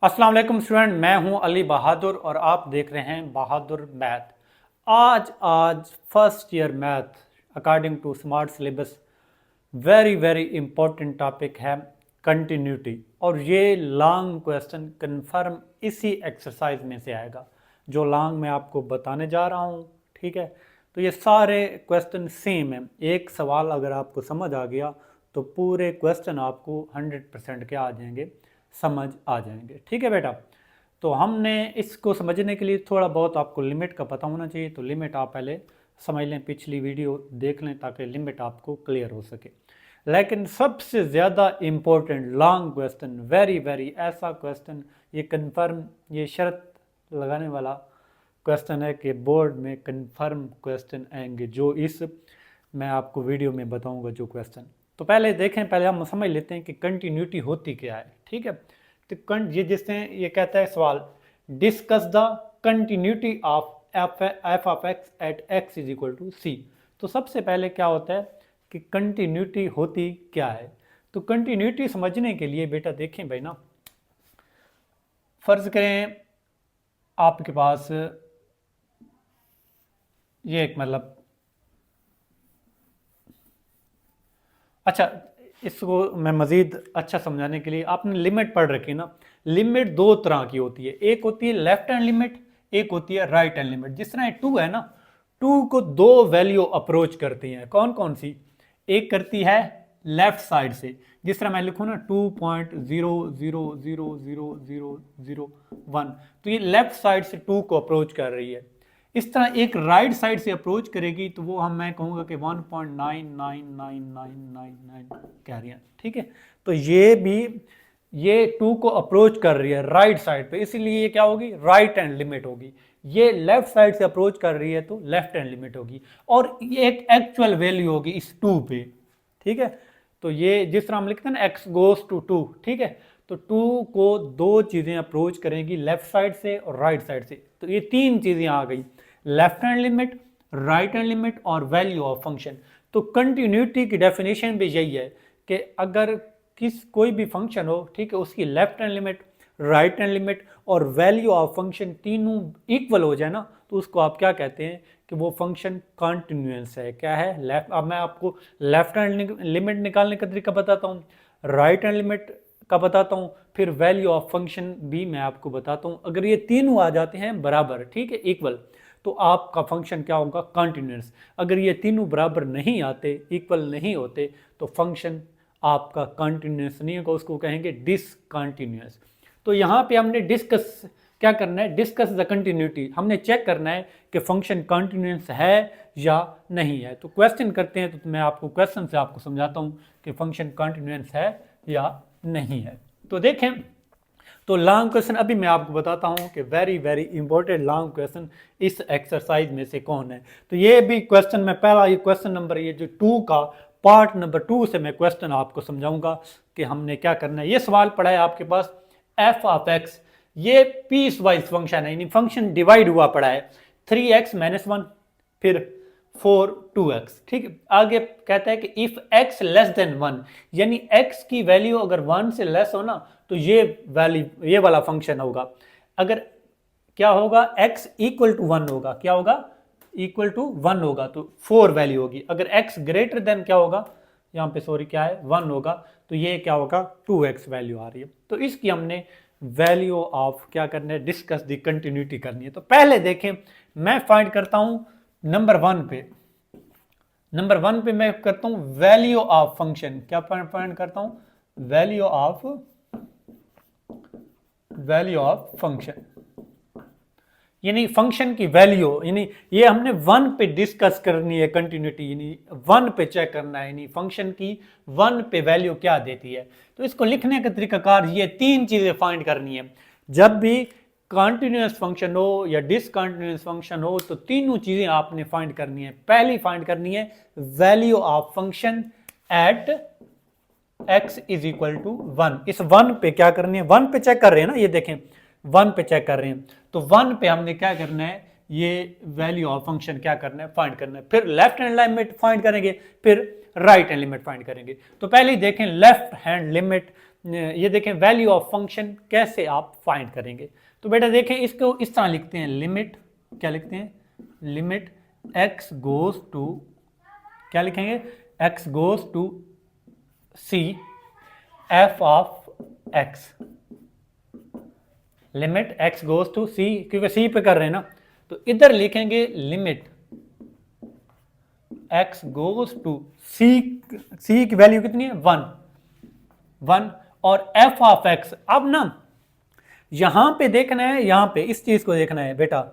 अस्सलाम वालेकुम स्टूडेंट, मैं हूं अली बहादुर और आप देख रहे हैं बहादुर मैथ। आज first year math according to smart syllabus very very important topic है कंटिन्यूटी। और ये लॉन्ग क्वेश्चन कंफर्म इसी एक्सरसाइज में से आएगा जो लॉन्ग मैं आपको बताने जा रहा हूँ। ठीक है, तो ये सारे क्वेश्चन सेम है। एक सवाल अगर आपको समझ आ गया तो पूरे क्वेश्चन आपको 100% के आ जाएंगे, समझ आ जाएंगे। ठीक है बेटा, तो हमने इसको समझने के लिए थोड़ा बहुत आपको लिमिट का पता होना चाहिए। तो लिमिट आप पहले समझ लें, पिछली वीडियो देख लें ताकि लिमिट आपको क्लियर हो सके। लेकिन सबसे ज़्यादा important long question, very very ऐसा क्वेश्चन, ये कन्फर्म, ये शर्त लगाने वाला क्वेश्चन है कि बोर्ड में कन्फर्म क्वेश्चन आएंगे जो इस मैं आपको वीडियो में बताऊंगा जो क्वेश्चन। तो पहले देखें, पहले हम समझ लेते हैं कि कंटिन्यूटी होती क्या है। ठीक है, तो ये जिससे ये कहता है सवाल, discuss the continuity of f of x at x is equal to c. तो सबसे पहले क्या होता है कि कंटिन्यूटी होती क्या है। तो कंटिन्यूटी समझने के लिए बेटा देखें भाई ना, फर्ज करें आपके पास ये एक मतलब, अच्छा इसको मैं मज़ीद अच्छा समझाने के लिए, आपने लिमिट पढ़ रखी ना। लिमिट दो तरह की होती है, एक होती है लेफ्ट हैंड लिमिट, एक होती है राइट हैंड लिमिट। जिस तरह टू है ना, टू को दो वैल्यू अप्रोच करती हैं। कौन कौन सी? एक करती है लेफ्ट साइड से, जिस तरह मैं लिखूँ ना 2.000000001, तो ये लेफ्ट साइड से टू को अप्रोच कर रही है। इस तरह एक राइट साइड से अप्रोच करेगी तो वो मैं कहूँगा कि 1.999999 कह रही है। ठीक है, तो ये भी ये टू को अप्रोच कर रही है राइट साइड पे, इसीलिए ये क्या होगी, राइट हैंड लिमिट होगी। ये लेफ्ट साइड से अप्रोच कर रही है तो लेफ्ट हैंड लिमिट होगी, और ये एक एक्चुअल वैल्यू होगी इस टू पे। ठीक है, तो ये जिस तरह हम लिखते हैं ना एक्स गोज टू टू, ठीक है, तो टू को दो चीज़ें अप्रोच करेंगी लेफ्ट साइड से और राइट साइड से। तो ये तीन चीज़ें आ गई, left hand limit, right hand limit और वैल्यू ऑफ फंक्शन। तो कंटिन्यूटी की डेफिनेशन भी यही है कि अगर कोई भी फंक्शन हो, ठीक है, उसकी left hand limit, right hand limit और वैल्यू ऑफ फंक्शन तीनों इक्वल हो जाए ना, तो उसको आप क्या कहते हैं कि वो फंक्शन कॉन्टिन्यूस है। क्या है? लेफ्ट। अब मैं आपको लेफ्ट हैंड लिमिट निकालने का तरीका बताता हूँ, राइट हैंड लिमिट का बताता हूँ, फिर वैल्यू ऑफ फंक्शन भी मैं आपको बताता हूँ। अगर ये तीनों आ जाते हैं बराबर, ठीक है, इक्वल, तो आपका फंक्शन क्या होगा, कॉन्टिन्यूस। अगर ये तीनों बराबर नहीं आते, इक्वल नहीं होते, तो फंक्शन आपका कॉन्टिन्यूस नहीं होगा, उसको कहेंगे डिसकॉन्टिन्यूस। तो यहाँ पे हमने डिस्कस क्या करना है, डिस्कस द कंटिन्यूटी। हमने चेक करना है कि फंक्शन कॉन्टिन्यूस है या नहीं है। तो क्वेश्चन करते हैं, तो मैं आपको क्वेश्चन से आपको समझाता हूँ कि फंक्शन कॉन्टिन्यूस है या नहीं है। तो देखें, तो लॉन्ग क्वेश्चन अभी मैं आपको बताता हूँ कि very very important long question इस एक्सरसाइज में से कौन है। तो ये भी क्वेश्चन में पहला, ये क्वेश्चन नंबर, ये जो टू का पार्ट नंबर 2 से मैं क्वेश्चन आपको समझाऊंगा कि हमने क्या करना है। ये सवाल पड़ा है आपके पास, एफ ऑफ एक्स, ये पीस वाइज फंक्शन है, यानी फंक्शन डिवाइड हुआ पड़ा है 3x-1 फिर 4 2x। ठीक है, आगे कहता है कि इफ x लेस देन 1, यानी x की वैल्यू अगर 1 से लेस हो ना, तो ये वैल्यू, ये वाला फंक्शन होगा। अगर क्या होगा, x इक्वल टू 1 होगा, क्या होगा, इक्वल टू 1 होगा, तो 4 वैल्यू होगी। अगर x ग्रेटर देन क्या होगा, यहाँ पे सॉरी क्या है, 1 होगा, तो ये क्या होगा, 2x वैल्यू आ रही है। तो इसकी हमने वैल्यू ऑफ क्या करना है, डिस्कस दी कंटिन्यूटी करनी है। तो पहले देखें, मैं फाइंड करता हूं नंबर 1 पे, नंबर 1 पे मैं करता हूं वैल्यू ऑफ फंक्शन। क्या फाइंड करता हूं, वैल्यू ऑफ फंक्शन, यानी फंक्शन की वैल्यू, यानी ये हमने 1 पे डिस्कस करनी है कंटिन्यूटी, यानी 1 पे चेक करना है, यानी फंक्शन की 1 पे वैल्यू क्या देती है। तो इसको लिखने का तरीकाकार, ये तीन चीजें फाइंड करनी है। जब भी कॉन्टिन्यूस फंक्शन हो या डिसकॉन्टिन्यूस फंक्शन हो, तो तीनों चीजें आपने फाइंड करनी है। पहली फाइंड करनी है value of function at x is equal to 1। इस 1 पे क्या करनी है, 1 पे चेक कर रहे हैं ना, ये देखें 1 पे चेक कर रहे हैं, तो 1 पे हमने क्या करना है, ये वैल्यू ऑफ फंक्शन क्या करना है, फाइंड करना है। फिर लेफ्ट हैंड लिमिट फाइंड करेंगे, फिर राइट हैंड लिमिट फाइंड करेंगे। तो पहले देखें लेफ्ट हैंड लिमिट, ये देखें वैल्यू ऑफ फंक्शन कैसे आप फाइंड करेंगे। तो बेटा देखें इसको इस तरह लिखते हैं, लिमिट क्या लिखते हैं, लिमिट x गोज टू, क्या लिखेंगे, x goes to c f of x, limit x goes to c, क्योंकि c पे कर रहे हैं ना, तो इधर लिखेंगे limit x goes to c की वैल्यू कितनी है 1 और f ऑफ x। अब ना यहां पे देखना है, यहां पे इस चीज को देखना है बेटा,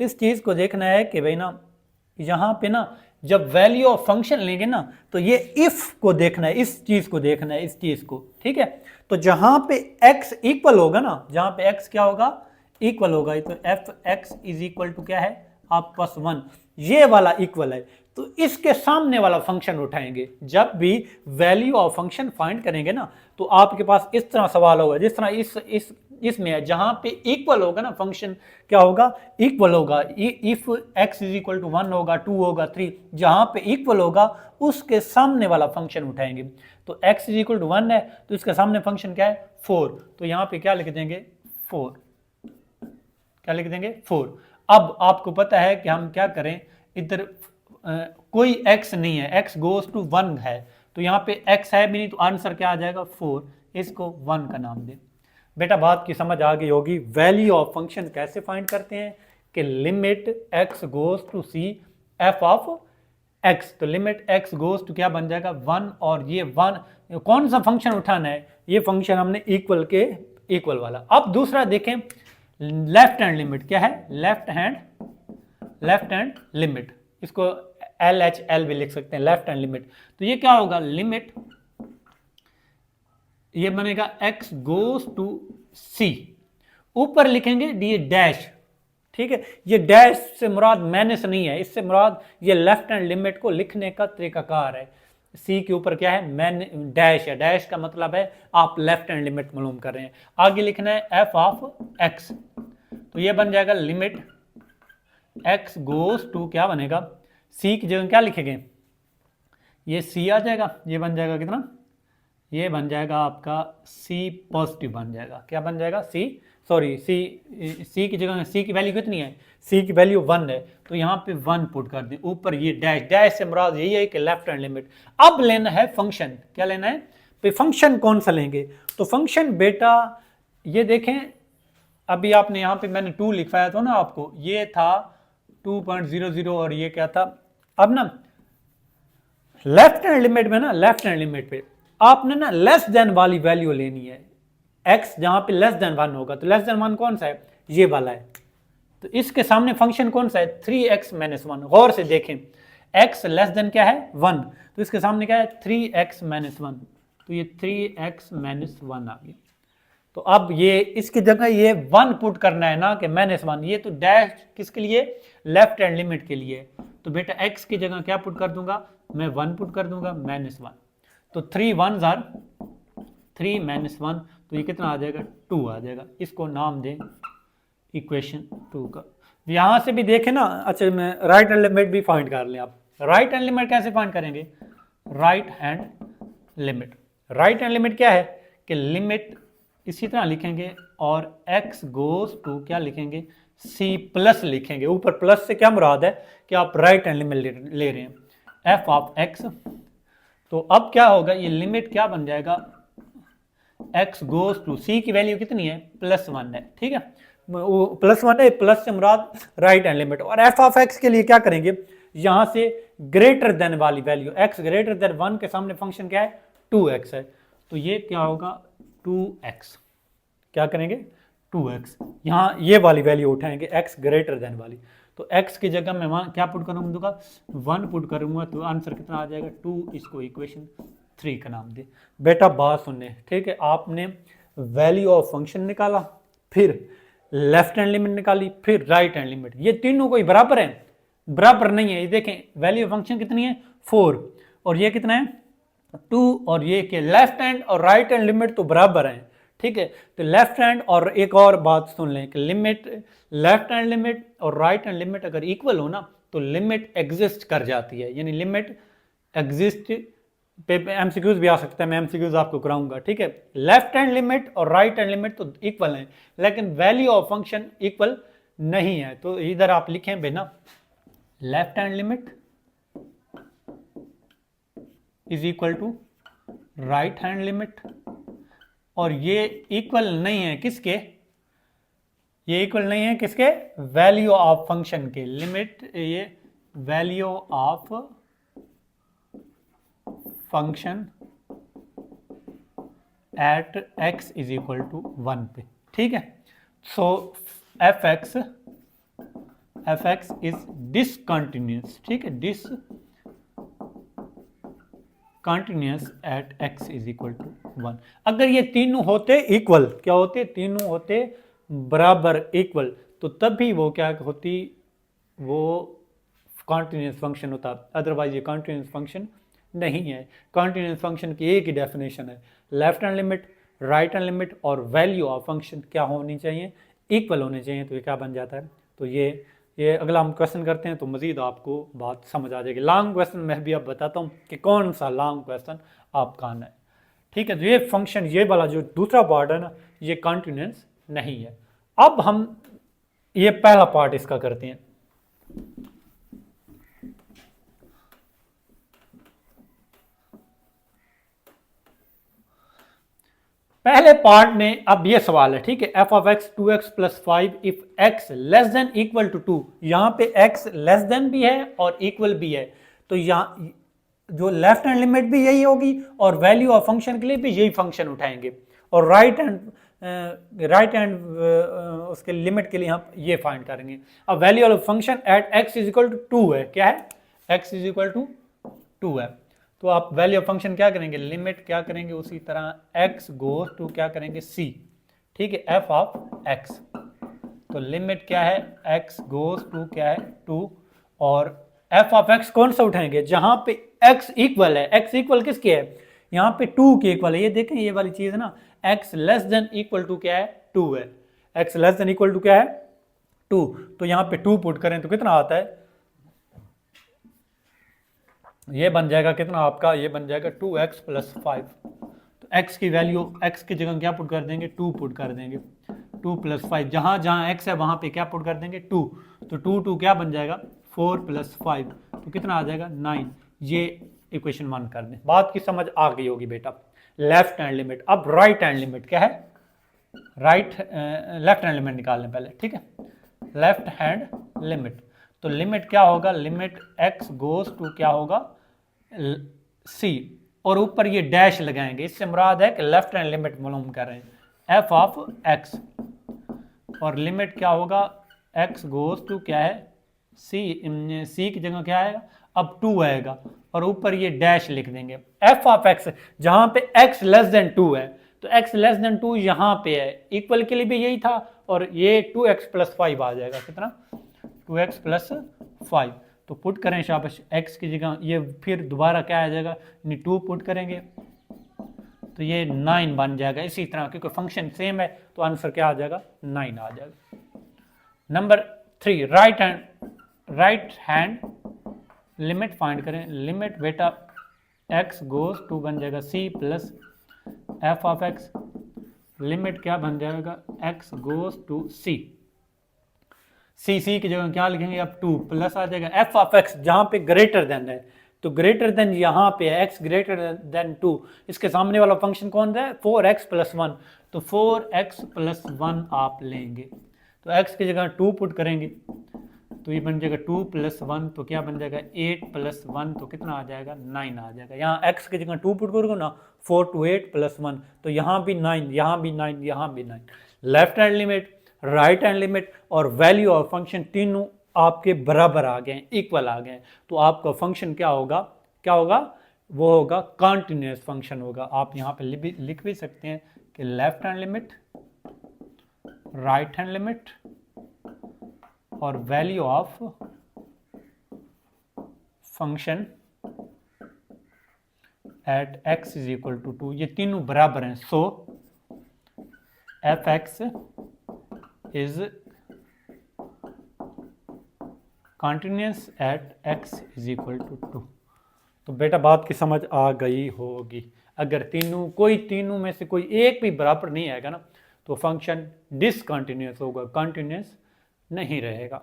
इस चीज को देखना है कि भाई ना यहां पे ना जब वैल्यू ऑफ फंक्शन लेंगे ना तो ये इफ को देखना है, इस चीज को देखना है, इस चीज को, ठीक है। तो जहां पे x इक्वल होगा ना, जहां पे x क्या होगा, इक्वल होगा, तो F x is equal to क्या है आप पास 1, ये वाला इक्वल है, तो इसके सामने वाला फंक्शन उठाएंगे। जब भी वैल्यू ऑफ फंक्शन फाइंड करेंगे ना तो आपके पास इस तरह सवाल होगा, जिस तरह इसमें है, जहां पे इक्वल होगा ना फंक्शन क्या होगा, इक्वल होगा, if x is equal to 1 होगा, 2 होगा, 3, जहां पे इक्वल होगा उसके सामने वाला फंक्शन उठाएंगे। तो x इज इक्वल टू 1 है तो इसके सामने फंक्शन क्या है 4, तो यहां पे क्या लिख देंगे 4, क्या लिख देंगे 4। अब आपको पता है कि हम क्या करें, इधर कोई x नहीं है, x गोज टू 1 है, तो यहाँ पे x है भी नहीं, तो आंसर क्या आ जाएगा 4, इसको 1 का नाम दे। बेटा बात की समझ आ गई होगी। वैल्यू ऑफ फंक्शन कैसे फाइंड करते हैं कि limit x goes to c f of x, तो लिमिट x गोज टू क्या बन जाएगा 1, और ये 1 कौन सा फंक्शन उठाना है, ये फंक्शन हमने इक्वल के इक्वल वाला। अब दूसरा देखें लेफ्ट हैंड लिमिट क्या है, लेफ्ट हैंड लिमिट, इसको LHL भी लिख सकते हैं, लेफ्ट हैंड लिमिट। तो ये क्या होगा, लिमिट ये बनेगा x गोज टू c, ऊपर लिखेंगे डी डैश, ठीक है। ये डैश से मुराद माइनस नहीं है, इससे मुराद ये लेफ्ट हैंड लिमिट को लिखने का तरीकाकार है। c के ऊपर क्या है मैन डैश है, डैश का मतलब है आप लेफ्ट हैंड लिमिट मालूम कर रहे हैं। आगे लिखना है f ऑफ x, तो ये बन जाएगा लिमिट x गोज टू क्या बनेगा, c की जगह क्या लिखेंगे, ये c आ जाएगा, ये बन जाएगा कितना, ये बन जाएगा आपका c पॉजिटिव बन जाएगा, क्या बन जाएगा c की जगह c की वैल्यू कितनी है, c की वैल्यू 1 है, तो यहाँ पे 1 पुट कर दें, ऊपर ये डैश, डैश से मुराद यही है कि लेफ्ट हैंड लिमिट। अब लेना है फंक्शन, क्या लेना है भाई, फंक्शन कौन सा लेंगे, तो फंक्शन बेटा ये देखें, अभी आपने यहाँ पे मैंने 2 लिखवाया था ना आपको, ये था 2.00 और ये क्या था। अब ना लेफ्ट हैंड लिमिट में ना, लेफ्ट हैंड लिमिट पे आपने ना लेस देन वाली वैल्यू लेनी है, x जहां पे लेस देन 1 होगा, तो लेस देन 1 कौन सा है, ये वाला है, तो इसके सामने फंक्शन कौन सा है 3x माइनस 1। गौर से देखें x लेस देन क्या है 1, तो इसके सामने क्या है 3x माइनस 1, तो ये 3x माइनस 1 आ गया। तो अब ये इसकी जगह ये 1 पुट करना है ना कि माइनस 1, ये तो डैश किसके लिए, लेफ्ट हैंड लिमिट के लिए, तो बेटा x की जगह क्या पुट कर दूंगा, मैं 1 पुट कर दूंगा माइनस 1, तो 3 1s आर 3 माइनस 1, तो ये कितना आ जाएगा 2 आ जाएगा, इसको नाम दें इक्वेशन 2 का। यहां से भी देखें ना, अच्छा मैं राइट हैंड लिमिट भी फाइंड कर लें। आप राइट हैंड लिमिट कैसे फाइंड करेंगे, right hand limit, right hand limit क्या है कि लिमिट इसी तरह लिखेंगे और x गोज टू क्या लिखेंगे c प्लस लिखेंगे, ऊपर प्लस से क्या मुराद है कि आप राइट हैंड लिमिट ले रहे हैं f ऑफ x। तो अब क्या होगा, ये लिमिट क्या बन जाएगा, x गोज टू c की वैल्यू कितनी है +1 है, ठीक है, +1 है, प्लस से मुराद राइट हैंड लिमिट। और f ऑफ x के लिए क्या करेंगे, यहां से ग्रेटर देन वाली वैल्यू, x ग्रेटर देन 1 के सामने फंक्शन क्या है 2x है, तो ये क्या होगा 2x, क्या करेंगे 2x, यहाँ ये वाली वैल्यू उठाएंगे x ग्रेटर देन वाली, तो x की जगह मैं वहाँ क्या पुट करूँगा 1 पुट करूँगा, तो आंसर कितना आ जाएगा 2, इसको इक्वेशन 3 का नाम दे। बेटा बात सुनने, ठीक है, आपने वैल्यू ऑफ फंक्शन निकाला, फिर लेफ्ट हैंड लिमिट निकाली, फिर राइट हैंड लिमिट, ये तीनों कोई बराबर है, बराबर नहीं है। ये देखें वैल्यू ऑफ फंक्शन कितनी है 4 और ये कितना है 2, और ये के लेफ्ट हैंड और राइट हैंड लिमिट तो बराबर हैं, ठीक है। तो लेफ्ट हैंड, और एक और बात सुन लें कि लिमिट लेफ्ट हैंड लिमिट और राइट हैंड लिमिट अगर इक्वल हो ना तो लिमिट एग्जिस्ट कर जाती है, यानी लिमिट एग्जिस्ट पे एमसीक्यूज भी आ सकता है, मैं एमसीक्यूज आपको कराऊंगा, ठीक है। लेफ्ट हैंड लिमिट और राइट हैंड लिमिट तो इक्वल हैं, लेकिन वैल्यू ऑफ फंक्शन इक्वल नहीं है। तो इधर आप लिखें बिना left hand limit is equal to right hand limit, और ये इक्वल नहीं है किसके, ये इक्वल नहीं है किसके, वैल्यू ऑफ फंक्शन के। लिमिट ये value of function at x is equal to 1 पे, ठीक है। So F x is discontinuous, ठीक है, discontinuous at x is equal to 1। अगर ये तीनों होते इक्वल, क्या होते, तीनों होते बराबर इक्वल, तो तब भी वो क्या होती, वो कॉन्टिन्यूस फंक्शन होता। अदरवाइज ये कॉन्टिन्यूस फंक्शन नहीं है। कॉन्टिन्यूस फंक्शन की एक ही डेफिनेशन है, left hand limit, right hand limit और वैल्यू ऑफ फंक्शन क्या होनी चाहिए, इक्वल होने चाहिए। तो ये क्या बन जाता है, तो ये अगला हम क्वेश्चन करते हैं तो मजीद आपको बात समझ आ जाएगी। लॉन्ग क्वेश्चन मैं भी अब बताता हूँ कि कौन सा लॉन्ग क्वेश्चन आपका आना है, ठीक है। तो ये फंक्शन, ये वाला जो दूसरा पार्ट है ना, ये कॉन्टिन्यूस नहीं है। अब हम ये पहला पार्ट इसका करते हैं। पहले पार्ट में अब ये सवाल है, ठीक है, F of X 2x plus 5 if x less than equal to 2। यहाँ पे x लेस देन भी है और इक्वल भी है, तो यहाँ जो लेफ्ट हैंड लिमिट भी यही होगी और वैल्यू ऑफ फंक्शन के लिए भी यही फंक्शन उठाएंगे, और राइट हैंड उसके लिमिट के लिए हम ये फाइंड करेंगे। अब value of function at x is equal to 2 है, क्या है, x इज इक्वल टू 2 है। तो आप वैल्यू ऑफ फंक्शन क्या करेंगे, लिमिट क्या करेंगे, उसी तरह x गोज टू क्या करेंगे c, ठीक है, f ऑफ x। तो लिमिट क्या है, x गोज टू क्या है 2, और f ऑफ x कौन सा उठाएंगे, जहां पे x इक्वल है। x इक्वल किसके है, यहाँ पे 2 के इक्वल है। ये देखें ये वाली चीज है ना, x less than equal to क्या है 2 है, x less than equal to क्या है 2। तो यहाँ पे 2 पुट करें तो कितना आता है, ये बन जाएगा कितना आपका, ये बन जाएगा 2x प्लस 5। तो x की वैल्यू, x की जगह क्या पुट कर देंगे, 2 पुट कर देंगे, 2 प्लस 5, जहां जहां x है वहां पे क्या पुट कर देंगे 2। तो 2 क्या बन जाएगा 4 प्लस 5, तो कितना आ जाएगा 9। ये इक्वेशन 1 कर दें। बात की समझ आ गई होगी बेटा। लेफ्ट हैंड लिमिट, अब राइट हैंड लिमिट क्या है, लेफ्ट हैंड लिमिट निकाल लें पहले, ठीक है। लेफ्ट हैंड लिमिट, तो लिमिट क्या होगा, लिमिट x गोज टू क्या होगा c, और ऊपर ये डैश लगाएंगे, इससे मुराद है कि लेफ्ट हैंड लिमिट मालूम कर रहे हैं, f ऑफ x, और लिमिट क्या होगा x गोज टू क्या है c, c की जगह क्या आएगा अब 2 आएगा, और ऊपर ये डैश लिख देंगे f ऑफ x, जहां पे x लेस देन 2 है। तो x लेस देन 2 यहां पे है, इक्वल के लिए भी यही था, और ये 2x प्लस 5 आ जाएगा, कितना 2x प्लस 5। तो पुट करें शाबाश, x की जगह ये फिर दोबारा क्या आ जाएगा, यानी 2 पुट करेंगे तो ये 9 बन जाएगा। इसी तरह क्योंकि फंक्शन सेम है तो आंसर क्या आ जाएगा 9 आ जाएगा। Number 3, right hand limit find करें। लिमिट बेटा x गोज टू बन जाएगा c plus f of x, limit क्या बन जाएगा x गोज टू c, सी की जगह क्या लिखेंगे अब 2 प्लस आ जाएगा f ऑफ x, जहां पे ग्रेटर देन है, तो ग्रेटर देन यहाँ पे है x ग्रेटर देन 2, इसके सामने वाला फंक्शन कौन है 4x प्लस 1, तो 4x प्लस 1 आप लेंगे, तो x की जगह 2 पुट करेंगे तो ये बन जाएगा 2 प्लस 1, तो क्या बन जाएगा 8 प्लस 1, तो कितना आ जाएगा 9 आ जाएगा। यहाँ x की जगह 2 पुट करोगे ना, 4 to 8 प्लस 1, तो यहाँ भी 9, यहाँ भी 9, यहाँ भी 9। Left hand limit, right hand limit और वैल्यू ऑफ फंक्शन तीनों आपके बराबर आ गए, इक्वल आ गए, तो आपका फंक्शन क्या होगा, वो होगा कॉन्टिन्यूस फंक्शन होगा। आप यहाँ पे लिख भी सकते हैं कि left hand limit, right hand limit और value of function at x is equal to 2, ये तीनों बराबर हैं। So F x is continuous at x is equal to 2। तो बेटा बात की समझ आ गई होगी। अगर तीनों में से कोई एक भी बराबर नहीं आएगा ना तो फंक्शन डिसकंटिन्यूस होगा, कंटिन्यूस नहीं रहेगा।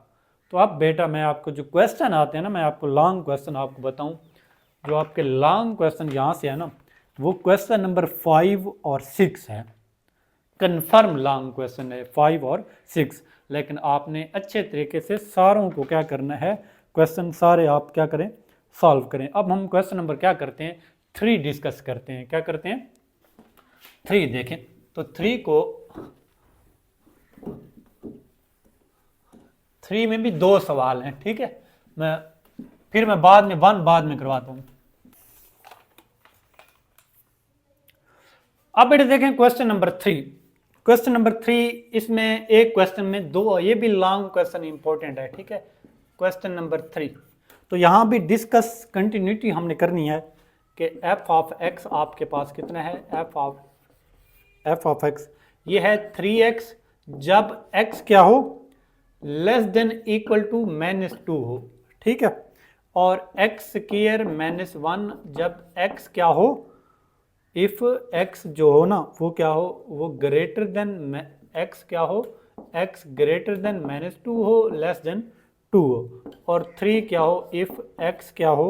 तो अब बेटा मैं आपको जो क्वेश्चन आते हैं ना, मैं आपको लॉन्ग क्वेश्चन आपको बताऊं। जो आपके लॉन्ग क्वेश्चन यहाँ से है ना, वो क्वेश्चन नंबर 5 और 6 है। कन्फर्म लॉन्ग क्वेश्चन है 5 और 6। लेकिन आपने अच्छे तरीके से सारों को क्या करना है, क्वेश्चन सारे आप क्या करें, सॉल्व करें। अब हम क्वेश्चन नंबर क्या करते हैं, 3 डिस्कस करते हैं। क्या करते हैं, 3 देखें। तो 3 में भी 2 सवाल हैं, ठीक है। मैं बाद में 1 बाद में करवाता हूं। अब बेटे देखें क्वेश्चन नंबर 3। क्वेश्चन नंबर 3, इसमें एक क्वेश्चन में 2, ये भी लॉन्ग क्वेश्चन इंपॉर्टेंट है, ठीक है। क्वेश्चन नंबर 3, तो यहां भी डिस्कस कंटिन्यूटी हमने करनी है कि एफ ऑफ एक्स आपके पास कितना है, एफ ऑफ एक्स ये है 3x जब x क्या हो, लेस देन इक्वल टू -2 हो, ठीक है। और x² -1 जब x क्या हो, इफ x जो हो ना वो क्या हो, वो ग्रेटर देन x क्या हो, x ग्रेटर देन -2 हो, लेस देन 2 हो। और 3 क्या हो, इफ x क्या हो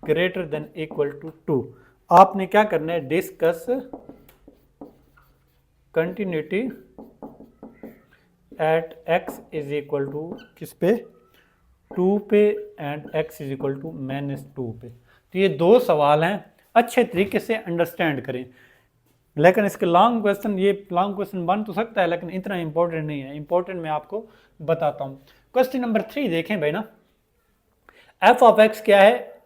ग्रेटर देन इक्वल टू 2। आपने क्या करना है, discuss continuity at x is equal to किस पे, 2 पे, and x is equal to -2 पे। तो ये 2 सवाल हैं, अच्छे तरीके से अंडरस्टैंड करें। लेकिन इसके लॉन्ग क्वेश्चन बन तो सकता है लेकिन इतना इंपॉर्टेंट नहीं है। इंपॉर्टेंट मैं आपको बताता हूँ। क्वेश्चन नंबर 3 देखें भाई ना, एफ ऑफ एक्स क्या है,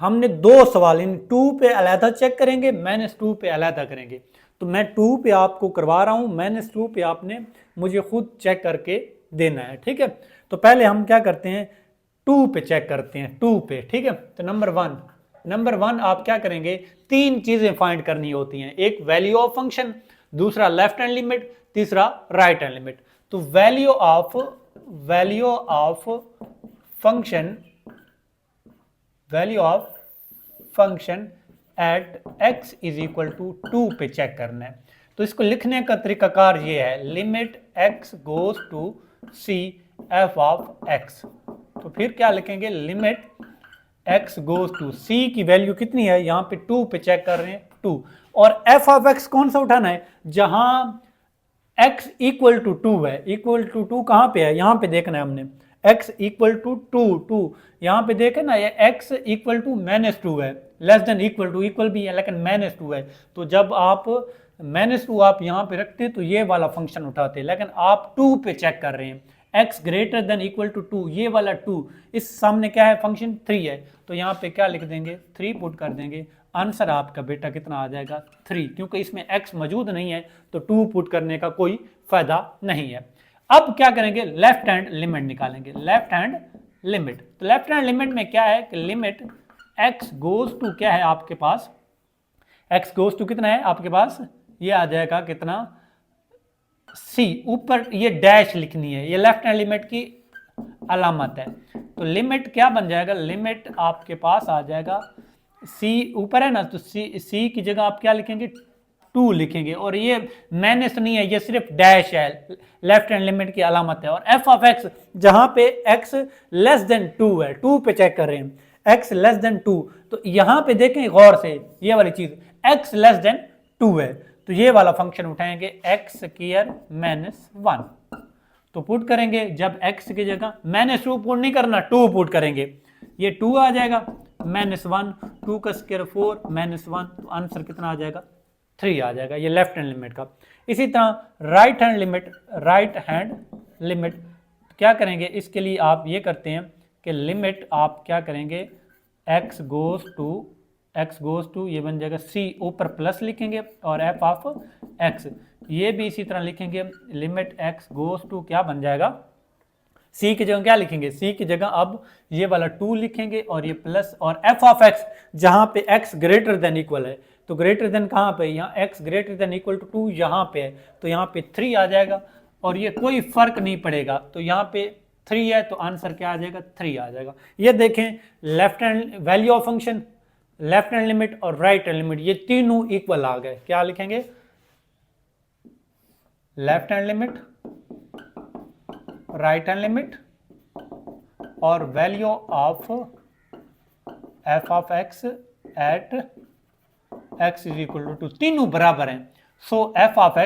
हमने 2 सवाल इन 2 पे अलहदा चेक करेंगे, -2 पे अलहदा करेंगे। तो मैं 2 पे आपको करवा रहा हूँ, -2 पे आपने मुझे खुद चेक करके देना है, ठीक है। तो पहले हम क्या करते हैं, 2 पे चेक करते हैं, 2 पे, ठीक है। तो नंबर वन आप क्या करेंगे, 3 चीजें फाइंड करनी होती हैं। एक वैल्यू ऑफ फंक्शन, दूसरा लेफ्ट हैंड लिमिट, तीसरा राइट हैंड लिमिट। तो value of function at x is equal to 2 पे चेक करना है। तो इसको लिखने का तरीकाकार ये है, limit x goes to c f of x। तो फिर क्या लिखेंगे, limit x goes to c की वैल्यू कितनी है, यहां पे 2 पे चेक कर रहे हैं 2। और f ऑफ x कौन सा उठाना है, जहां x इक्वल टू 2 है। इक्वल टू 2 कहां पे है, यहां पे देखना है हमने, x इक्वल टू 2 यहां पे देखें ना, ये x इक्वल टू -2 है, less than equal to, equal भी है लेकिन -2 है। तो जब आप -2 आप यहां पे रखते तो ये वाला फंक्शन उठाते, लेकिन आप 2 पे चेक कर रहे हैं, x greater than equal to 2, ये वाला 2, इस सामने क्या है, फंक्शन 3 है। तो यहाँ पे क्या लिख देंगे, 3 पुट कर देंगे, आंसर आपका बेटा कितना आ जाएगा, 3। क्योंकि इसमें x मौजूद नहीं है तो 2 पुट करने का कोई फायदा नहीं है। अब क्या करेंगे, लेफ्ट हैंड लिमिट निकालेंगे, लेफ्ट हैंड लिमिट। तो लेफ्ट हैंड लिमिट में क्या है कि लिमिट x गोज टू क्या है आपके पास, x गोज टू कितना है आपके पास, ये आ जाएगा कितना, c, ऊपर ये डैश लिखनी है, ये लेफ्ट हैंड लिमिट की अलामत है। तो लिमिट क्या बन जाएगा, लिमिट आपके पास आ जाएगा, c ऊपर है ना, तो c की जगह आप क्या लिखेंगे, 2 लिखेंगे। और ये माइनस नहीं है, ये सिर्फ डैश है, लेफ्ट हैंड लिमिट की अलामत है। और f ऑफ x जहां पे x लेस देन 2 है, 2 पे चेक कर रहे हैं, x लेस देन 2, तो यहां पे देखें गौर से, ये वाली चीज x लेस देन 2 है, तो ये वाला फंक्शन उठाएंगे x² -1। तो पुट करेंगे, जब x की जगह -2 पुट नहीं करना, 2 पुट करेंगे, ये 2 आ जाएगा, -1, 2 का स्क्वायर 4, -1, तो आंसर कितना आ जाएगा, 3 आ जाएगा, ये लेफ्ट हैंड लिमिट का। इसी तरह राइट हैंड लिमिट क्या करेंगे, इसके लिए आप ये करते हैं कि लिमिट आप क्या करेंगे, x गोज टू ये बन जाएगा c, ऊपर प्लस लिखेंगे, और f ऑफ x ये भी इसी तरह लिखेंगे, लिमिट x गोज टू क्या बन जाएगा, c की जगह क्या लिखेंगे, c की जगह अब ये वाला 2 लिखेंगे और ये प्लस, और f ऑफ x जहां पे x ग्रेटर देन इक्वल है, तो ग्रेटर देन कहां पे, यहाँ x greater than equal to 2 यहाँ पे है, तो यहाँ पे 3 आ जाएगा, और ये कोई फर्क नहीं पड़ेगा, तो यहाँ पे 3 है तो आंसर क्या आ जाएगा, 3 आ जाएगा। ये देखें left hand value of function, left hand limit और राइट हैंड लिमिट ये तीनों इक्वल आ गए, क्या लिखेंगे, left hand limit, right hand limit और value of f of x at x is equal to 2, तीनों बराबर हैं। So f of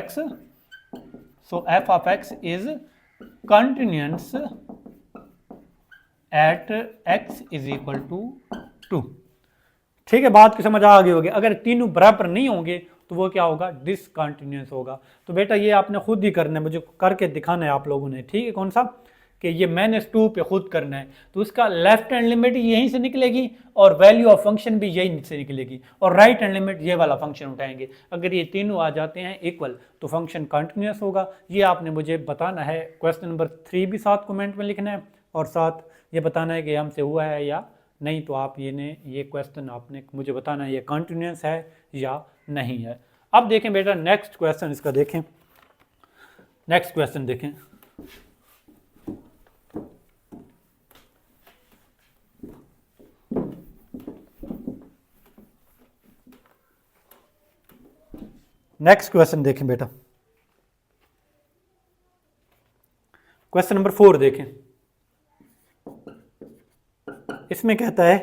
x is continuous at x is equal to 2। ठीक है, बात की समझ आ गई होगी। अगर तीनों बराबर नहीं होंगे तो वो क्या होगा, डिसकंटिन्यूअस होगा। तो बेटा ये आपने खुद ही करना है, मुझे करके दिखाना है आप लोगों ने, ठीक है। कौन सा, कि ये -2 पे खुद करना है, तो उसका लेफ्ट हैंड लिमिट यहीं से निकलेगी और वैल्यू ऑफ फंक्शन भी यहीं से निकलेगी, और राइट हैंड लिमिट ये वाला फंक्शन उठाएंगे। अगर ये तीनों आ जाते हैं इक्वल तो फंक्शन कंटिन्यूअस होगा। ये आपने मुझे बताना है, क्वेश्चन नंबर 3 भी साथ कमेंट में लिखना है और साथ ये बताना है कि हमसे हुआ है या नहीं। तो आप ये क्वेश्चन आपने मुझे बताना है ये कंटिन्यूअस है या नहीं है। अब देखें बेटा नेक्स्ट क्वेश्चन, इसका देखें, नेक्स्ट क्वेश्चन देखें। नेक्स्ट क्वेश्चन देखें बेटा, क्वेश्चन नंबर 4 देखें। इसमें कहता है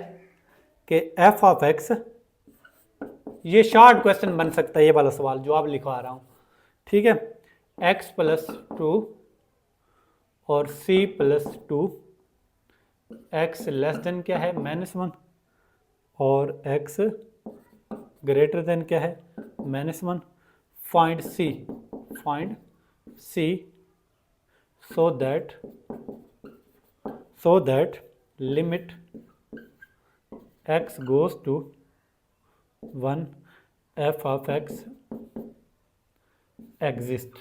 कि एफ ऑफ एक्स, ये शॉर्ट क्वेश्चन बन सकता है ये वाला सवाल जो आप लिखवा रहा हूं, ठीक है। x प्लस 2 और c plus 2, x less then क्या है -1 और x ग्रेटर देन क्या है -1। Find c so that limit x goes to 1 f of x exist।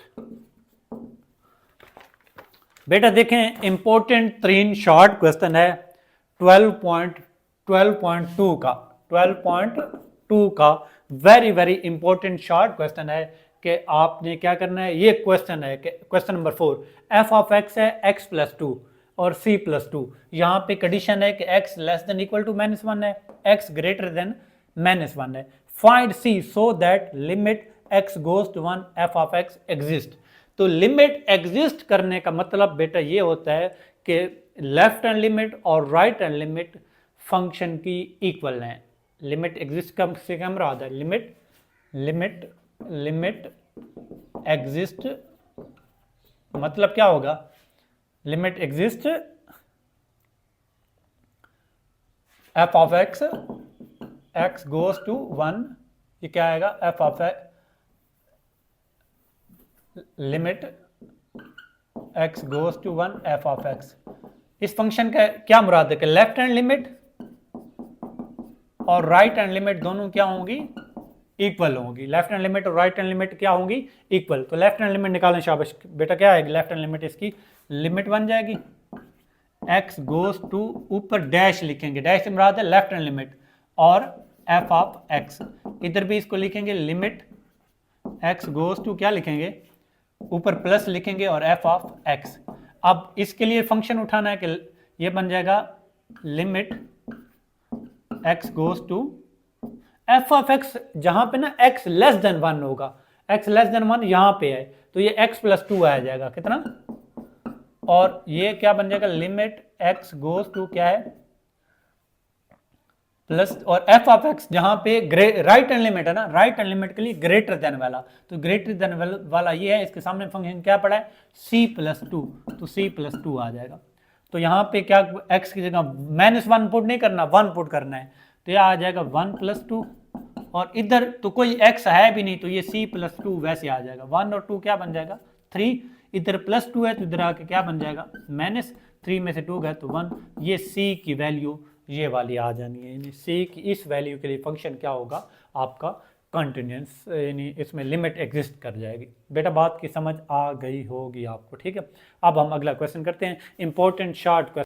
बेटा देखें इंपॉर्टेंट 3 शॉर्ट क्वेश्चन है 12.2 का, 12.2 का वेरी इंपॉर्टेंट शॉर्ट क्वेश्चन है कि आपने क्या करना है। ये क्वेश्चन है कि question number 4, F of x है x प्लस 2 और c प्लस 2, यहाँ पे कंडीशन है कि x less than equal to -1 है, x ग्रेटर देन -1 है। Find c so that limit x goes to 1 f of x exist. तो लिमिट एग्जिस्ट करने का मतलब बेटा ये होता है कि लेफ्ट हैंड लिमिट और राइट हैंड लिमिट फंक्शन की इक्वल हैं। लिमिट एग्जिस्ट कम से कम रहा है, लिमिट एग्जिस्ट मतलब क्या होगा, limit exist F of X X goes to 1, ये क्या आएगा, F of limit X goes to 1 F of X. इस फंक्शन का क्या मुराद है कि लेफ्ट हैंड लिमिट और राइट हैंड लिमिट दोनों क्या होंगी, इक्वल होंगी। लेफ्ट हैंड लिमिट और राइट हैंड लिमिट क्या होंगी, इक्वल। तो लेफ्ट हैंड लिमिट निकालें, शाबाश बेटा, क्या आएगी लेफ्ट हैंड लिमिट, इसकी लिमिट बन जाएगी x गोज टू, ऊपर डैश लिखेंगे, डैश से मुराद है लेफ्ट हैंड लिमिट, और f ऑफ x, इधर भी इसको लिखेंगे लिमिट x गोज टू, क्या लिखेंगे, ऊपर प्लस लिखेंगे और f ऑफ x। अब इसके लिए फंक्शन उठाना है कि ये बन जाएगा limit x goes to f of x, जहां पे ना x लेस देन 1 होगा, x लेस देन 1 यहां पे है, तो ये x प्लस 2 आ जाएगा, कितना, और ये क्या बन जाएगा, लिमिट x गोज टू क्या है प्लस, और f ऑफ x जहां पे राइट हैंड लिमिट है ना, राइट हैंड लिमिट के लिए ग्रेटर देन वाला, तो ग्रेटर देन वाला ये है, इसके सामने फंक्शन क्या पड़ा है c प्लस 2, तो c प्लस 2 आ जाएगा। तो यहाँ पे क्या x की जगह -1 पुट नहीं करना, 1 पुट करना है, तो यह आ जाएगा 1 प्लस 2, और इधर तो कोई x है भी नहीं, तो ये c प्लस 2 वैसे आ जाएगा, 1 और 2 क्या बन जाएगा 3, इधर प्लस 2 है तो इधर आके क्या बन जाएगा -3 में से 2 गए तो 1। ये c की वैल्यू ये वाली आ जानी है, यानी c की इस वैल्यू के लिए फंक्शन क्या होगा आपका कंटिन्यूअस, यानी इसमें लिमिट एग्जिस्ट कर जाएगी। बेटा बात की समझ आ गई होगी आपको, ठीक है। अब हम अगला क्वेश्चन करते हैं, इंपॉर्टेंट शॉर्ट क्वेश्चन।